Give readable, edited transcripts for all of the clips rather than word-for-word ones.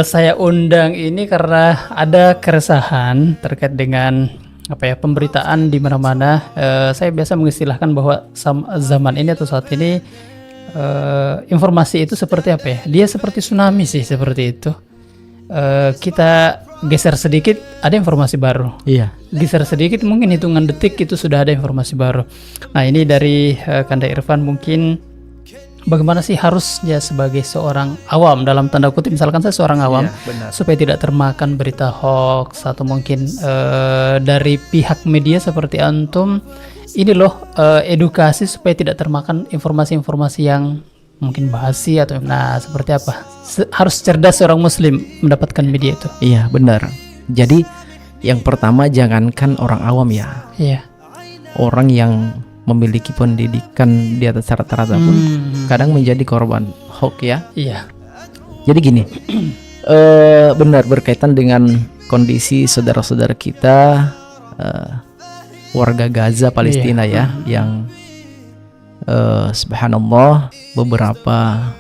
Saya undang ini karena ada keresahan terkait dengan pemberitaan di mana-mana. Saya biasa mengistilahkan bahwa zaman ini atau saat ini informasi itu seperti apa ya? Dia seperti tsunami sih, seperti itu. Kita geser sedikit ada informasi baru. Iya. Geser sedikit mungkin hitungan detik itu sudah ada informasi baru. Nah, ini dari Kanda Irfan mungkin bagaimana sih harusnya sebagai seorang awam, dalam tanda kutip, misalkan saya seorang awam, supaya tidak termakan berita hoax atau mungkin dari pihak media seperti antum, ini loh edukasi supaya tidak termakan informasi-informasi yang mungkin basi atau seperti apa? Harus cerdas seorang muslim mendapatkan media itu. Iya, benar. Jadi yang pertama jangankan orang awam ya. Iya. Orang yang memiliki pendidikan di atas rata-rata pun kadang menjadi korban hoax ya. Iya. Jadi gini, benar berkaitan dengan kondisi saudara-saudara kita warga Gaza Palestina ya, yang subhanallah beberapa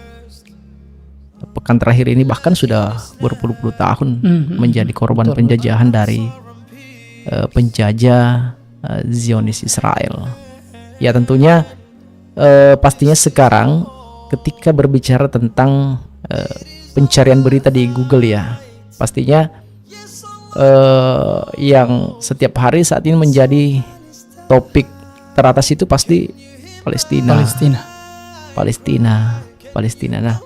pekan terakhir ini bahkan sudah berpuluh-puluh tahun menjadi korban penjajahan dari penjajah Zionis Israel. Ya tentunya pastinya sekarang ketika berbicara tentang pencarian berita di Google ya, pastinya yang setiap hari saat ini menjadi topik teratas itu pasti Palestina. Nah,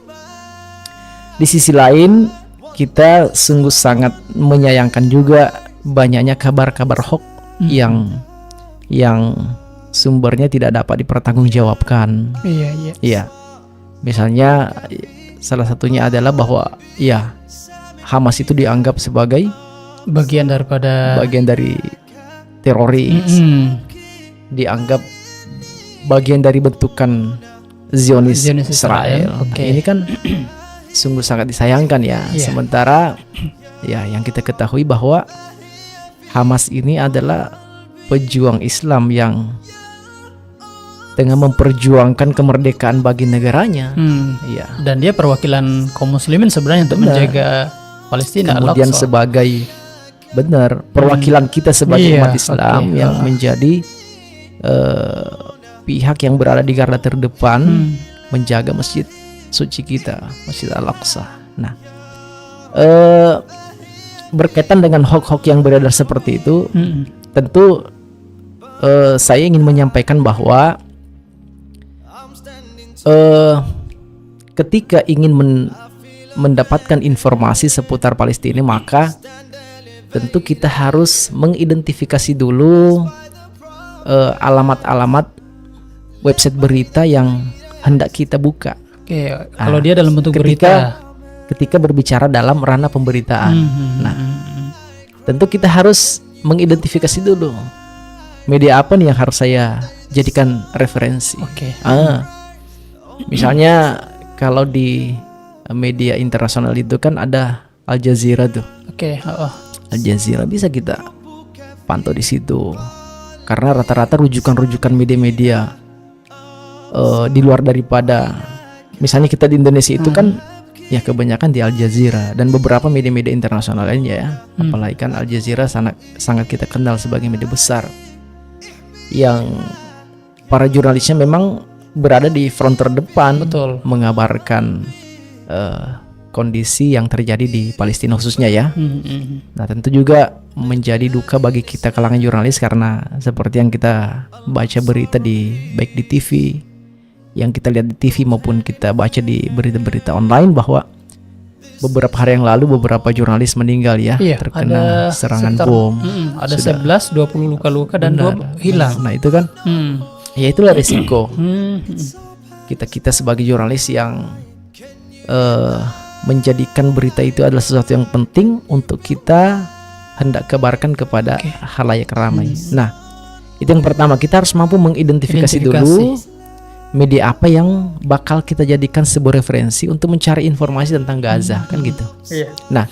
di sisi lain kita sungguh sangat menyayangkan juga banyaknya kabar-kabar hoax yang sumbernya tidak dapat dipertanggungjawabkan. Iya. Misalnya salah satunya adalah bahwa ya Hamas itu dianggap sebagai bagian dari teroris. Dianggap bagian dari bentukan Zionis Israel. Okay. Ini kan sungguh sangat disayangkan ya. Sementara ya yang kita ketahui bahwa Hamas ini adalah pejuang Islam yang tengah memperjuangkan kemerdekaan bagi negaranya. Ya. Dan dia perwakilan kaum muslimin sebenarnya untuk menjaga Palestina. Kemudian sebagai perwakilan kita sebagai umat Islam yang menjadi pihak yang berada di garda terdepan menjaga masjid suci kita, Masjid Al-Aqsa. Nah, berkaitan dengan hoax-hoax yang beredar seperti itu, tentu saya ingin menyampaikan bahwa ketika ingin mendapatkan informasi seputar Palestina, maka tentu kita harus mengidentifikasi dulu alamat-alamat website berita yang hendak kita buka. Oke, kalau dia dalam bentuk berita. Ketika berbicara dalam ranah pemberitaan, tentu kita harus mengidentifikasi dulu media apa nih yang harus saya jadikan referensi. Misalnya kalau di media internasional itu kan ada Al Jazeera tuh. Al Jazeera bisa kita pantau di situ. Karena rata-rata rujukan-rujukan media-media di luar daripada misalnya kita di Indonesia itu kan ya kebanyakan di Al Jazeera dan beberapa media-media internasional lainnya ya. Apalagi kan Al Jazeera sangat kita kenal sebagai media besar yang para jurnalisnya memang berada di front terdepan. Mengabarkan kondisi yang terjadi di Palestina khususnya ya. Nah, tentu juga menjadi duka bagi kita kalangan jurnalis karena seperti yang kita baca berita baik di TV, yang kita lihat di TV maupun kita baca di berita-berita online bahwa beberapa hari yang lalu beberapa jurnalis meninggal ya, terkena serangan bom. Ada 11, 20 luka-luka dan 2 hilang. Nah, itu kan ya itulah risiko kita sebagai jurnalis yang menjadikan berita itu adalah sesuatu yang penting untuk kita hendak kabarkan kepada khalayak ramai. Nah, itu yang pertama, kita harus mampu mengidentifikasi dulu media apa yang bakal kita jadikan sebuah referensi untuk mencari informasi tentang Gaza, kan gitu. Nah,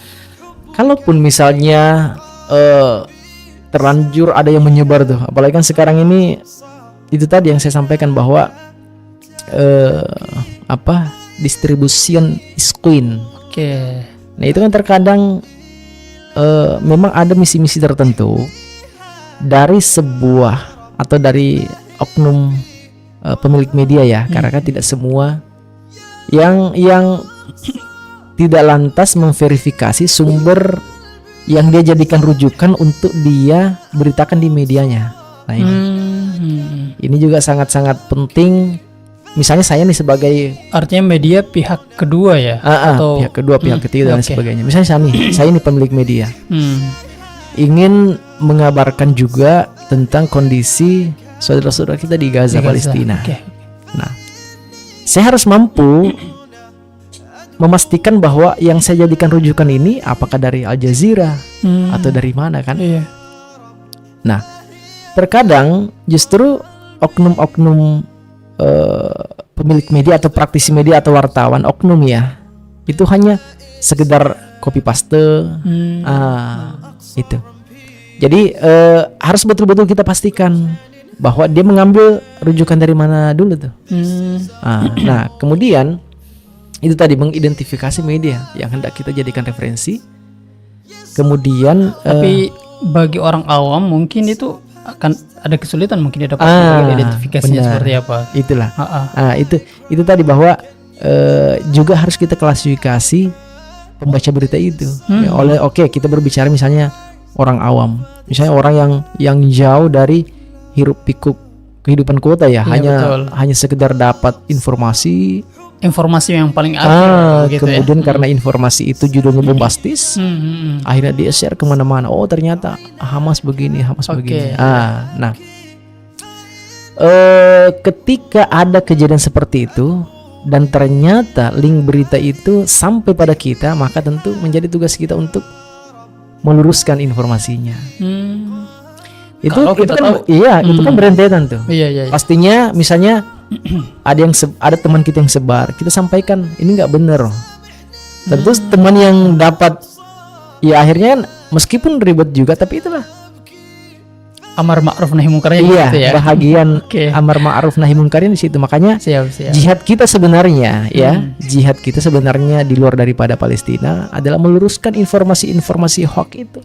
kalaupun misalnya terlanjur ada yang menyebar tuh, apalagi kan sekarang ini itu tadi yang saya sampaikan bahwa distribution is queen. Nah itu kan terkadang memang ada misi-misi tertentu dari sebuah atau dari oknum pemilik media ya, karena kan tidak semua yang tidak lantas memverifikasi sumber yang dia jadikan rujukan untuk dia beritakan di medianya. Nah ini juga sangat-sangat penting. Misalnya saya nih sebagai, artinya media pihak kedua ya, atau pihak kedua, pihak ketiga dan sebagainya. Misalnya saya nih pemilik media, ingin mengabarkan juga tentang kondisi saudara-saudara kita di Gaza, Palestina. Nah, saya harus mampu memastikan bahwa yang saya jadikan rujukan ini apakah dari Al Jazeera atau dari mana kan? Iya. Nah, terkadang justru oknum-oknum pemilik media atau praktisi media atau wartawan oknum ya, itu hanya sekedar copy paste, itu. Jadi harus betul-betul kita pastikan bahwa dia mengambil rujukan dari mana dulu tuh. Nah, kemudian itu tadi mengidentifikasi media yang hendak kita jadikan referensi. Kemudian tapi bagi orang awam mungkin itu akan ada kesulitan mungkin dia dapat identifikasinya seperti apa. Itulah. Itu tadi bahwa juga harus kita klasifikasi pembaca berita itu. Ya, kita berbicara misalnya orang awam, misalnya orang yang jauh dari hiruk pikuk kehidupan kota ya, hanya sekedar dapat informasi yang paling gitu kemudian ya. Karena informasi itu judulnya bombastis, akhirnya dia share kemana-mana. Oh ternyata Hamas begini. Nah, ketika ada kejadian seperti itu dan ternyata link berita itu sampai pada kita, maka tentu menjadi tugas kita untuk meluruskan informasinya. Itu kan itu kan berentetan tuh. Iya. Pastinya misalnya ada teman kita yang sebar, kita sampaikan ini nggak bener. Tentu teman yang dapat ya akhirnya meskipun ribet juga, tapi itulah amar ma'ruf nahi munkarnya gitu ya. Bahagian amar ma'ruf nahi munkarnya di situ. Makanya jihad kita sebenarnya jihad kita sebenarnya di luar daripada Palestina adalah meluruskan informasi-informasi hoax itu.